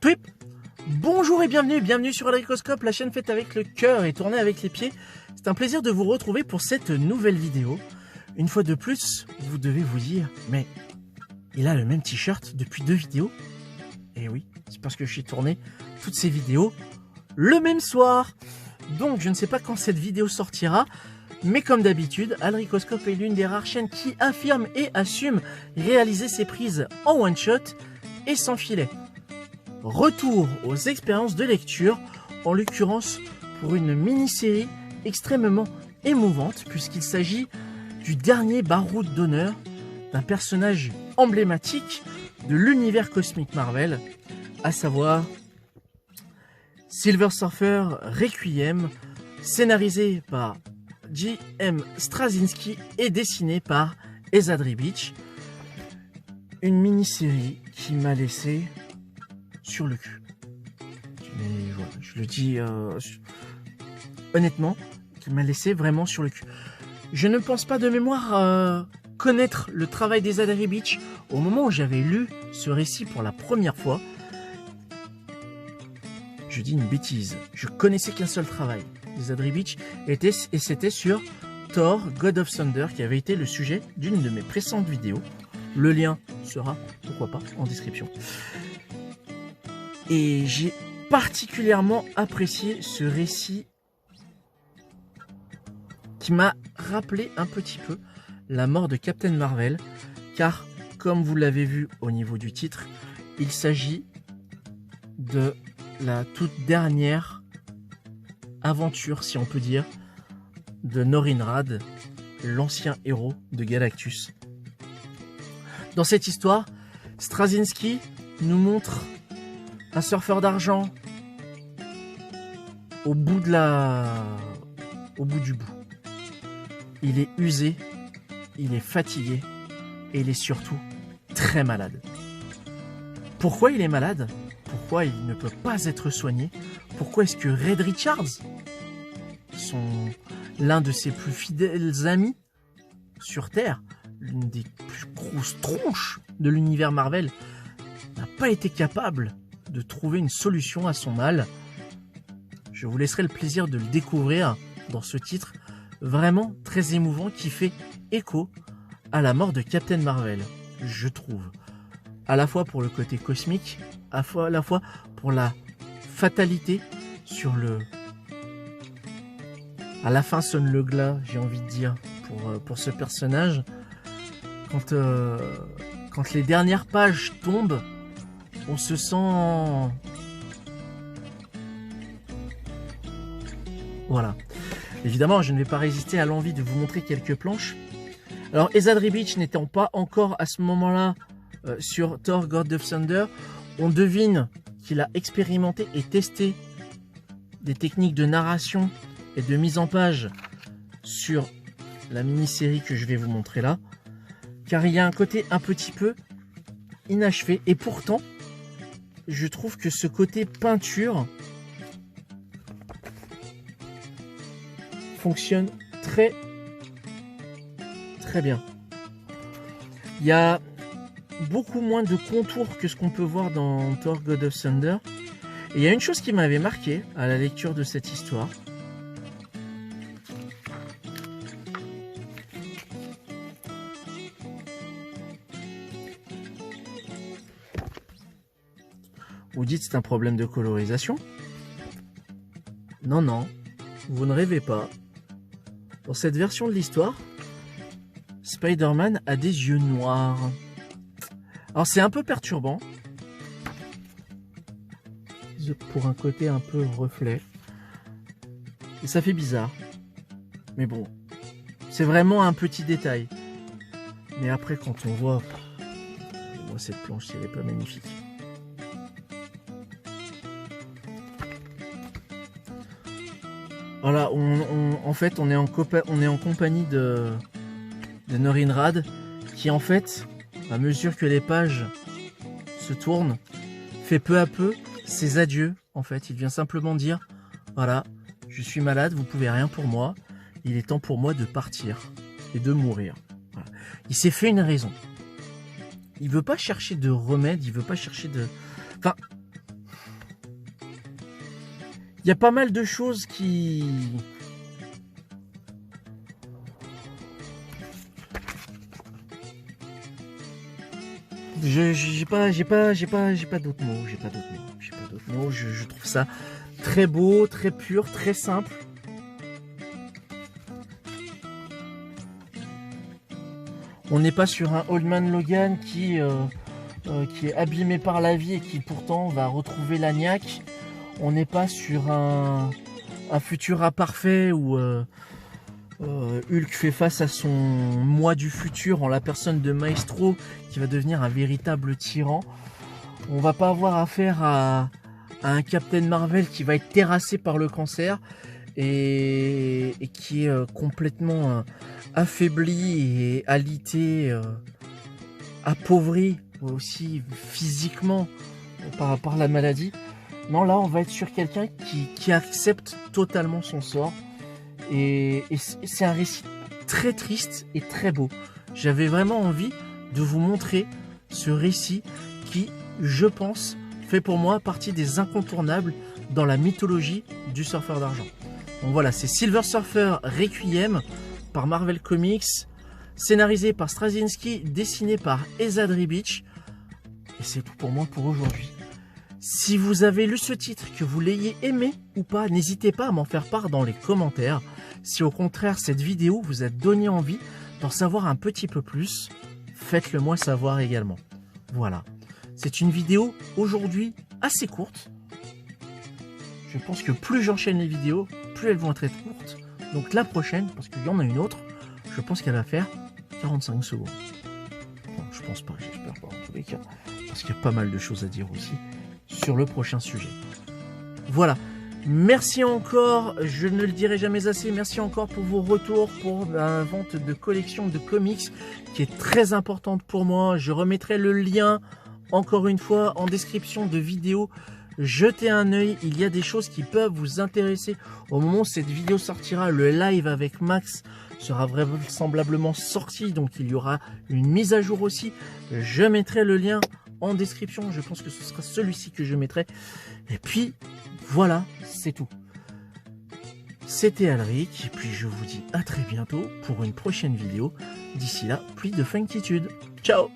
Twip. Bonjour et bienvenue sur Adricoscope, la chaîne faite avec le cœur et tournée avec les pieds. C'est un plaisir de vous retrouver pour cette nouvelle vidéo. Une fois de plus, vous devez vous dire, mais il a le même t-shirt depuis 2 vidéos. Et oui, c'est parce que je suis tourné toutes ces vidéos le même soir. Donc je ne sais pas quand cette vidéo sortira, mais comme d'habitude, Adricoscope est l'une des rares chaînes qui affirme et assume réaliser ses prises en one shot et sans filet. Retour aux expériences de lecture, en l'occurrence pour une mini-série extrêmement émouvante, puisqu'il s'agit du dernier baroud d'honneur d'un personnage emblématique de l'univers cosmique Marvel, à savoir Silver Surfer Requiem, scénarisé par J.M. Straczynski et dessiné par Esad Ribić. Une mini-série qui m'a laissé sur le cul. Mais voilà, je le dis honnêtement, qui m'a laissé vraiment sur le cul. Je ne pense pas de mémoire connaître le travail d'Esad Ribić au moment où j'avais lu ce récit pour la première fois. Je dis une bêtise. Je connaissais qu'un seul travail d'Esad Ribić et c'était sur Thor God of Thunder, qui avait été le sujet d'une de mes précédentes vidéos. Le lien sera, pourquoi pas, en description. Et j'ai particulièrement apprécié ce récit qui m'a rappelé un petit peu la mort de Captain Marvel, car comme vous l'avez vu au niveau du titre, il s'agit de la toute dernière aventure, si on peut dire, de Norinrad, l'ancien héros de Galactus. Dans cette histoire, Straczynski nous montre un surfeur d'argent au bout du bout. Il est usé, il est fatigué et il est surtout très malade. Pourquoi il est malade? Pourquoi il ne peut pas être soigné? Pourquoi est-ce que Reed Richards, l'un de ses plus fidèles amis sur Terre, l'une des plus grosses tronches de l'univers Marvel, n'a pas été capable de trouver une solution à son mal? Je vous laisserai le plaisir de le découvrir dans ce titre vraiment très émouvant qui fait écho à la mort de Captain Marvel, je trouve. À la fois pour le côté cosmique, à la fois pour la fatalité sur le... À la fin sonne le glas, j'ai envie de dire, pour ce personnage. Quand les dernières pages tombent, on se sent... Voilà. Évidemment, je ne vais pas résister à l'envie de vous montrer quelques planches. Alors, Esad Ribić n'étant pas encore à ce moment-là sur Thor God of Thunder, on devine qu'il a expérimenté et testé des techniques de narration et de mise en page sur la mini-série que je vais vous montrer là. Car il y a un côté un petit peu inachevé. Et pourtant, je trouve que ce côté peinture fonctionne très bien. Il y a beaucoup moins de contours que ce qu'on peut voir dans Thor God of Thunder. Et il y a une chose qui m'avait marqué à la lecture de cette histoire. Vous dites c'est un problème de colorisation? Non, non, vous ne rêvez pas. Dans cette version de l'histoire, Spider-Man a des yeux noirs. Alors c'est un peu perturbant. Pour un côté un peu reflet. Et ça fait bizarre. Mais bon, c'est vraiment un petit détail. Mais après quand on voit... Moi cette planche, elle n'est pas magnifique. Voilà, en fait, on est en compagnie de Norinrad, qui en fait, à mesure que les pages se tournent, fait peu à peu ses adieux. En fait, il vient simplement dire, voilà, je suis malade, vous pouvez rien pour moi, il est temps pour moi de partir et de mourir. Voilà. Il s'est fait une raison. Il veut pas chercher de remède, il veut pas chercher de... Enfin, Il y a pas mal de choses qui... J'ai pas d'autres mots, je trouve ça très beau, très pur, très simple. On n'est pas sur un Old Man Logan qui est abîmé par la vie et qui pourtant va retrouver l'agnac. On n'est pas sur un Futura parfait où Hulk fait face à son moi du futur en la personne de Maestro qui va devenir un véritable tyran. On va pas avoir affaire à un Captain Marvel qui va être terrassé par le cancer et qui est complètement affaibli et alité, appauvri aussi physiquement par la maladie. Non, là on va être sur quelqu'un qui accepte totalement son sort. Et c'est un récit très triste et très beau. J'avais vraiment envie de vous montrer ce récit qui, je pense, fait pour moi partie des incontournables dans la mythologie du surfeur d'argent. Donc voilà, c'est Silver Surfer Requiem par Marvel Comics, scénarisé par Straczynski, dessiné par Esad Ribic. Et c'est tout pour moi pour aujourd'hui. Si vous avez lu ce titre, que vous l'ayez aimé ou pas, n'hésitez pas à m'en faire part dans les commentaires. Si au contraire cette vidéo vous a donné envie d'en savoir un petit peu plus, faites-le moi savoir également. Voilà, c'est une vidéo aujourd'hui assez courte. Je pense que plus j'enchaîne les vidéos, plus elles vont être courtes. Donc la prochaine, parce qu'il y en a une autre, je pense qu'elle va faire 45 secondes. Bon, je pense pas, j'espère pas en tous les cas, parce qu'il y a pas mal de choses à dire aussi sur le prochain sujet. Voilà, merci encore, je ne le dirai jamais assez, merci encore pour vos retours, pour la vente de collection de comics qui est très importante pour moi. Je remettrai le lien encore une fois en description de vidéo. Jetez un œil, il y a des choses qui peuvent vous intéresser. Au moment où cette vidéo sortira, le live avec Max sera vraisemblablement sorti, donc il y aura une mise à jour aussi. Je mettrai le lien en description, je pense que ce sera celui-ci que je mettrai. Et puis voilà, c'est tout. C'était Alric, et puis je vous dis à très bientôt pour une prochaine vidéo. D'ici là, plus de funkitude. Ciao!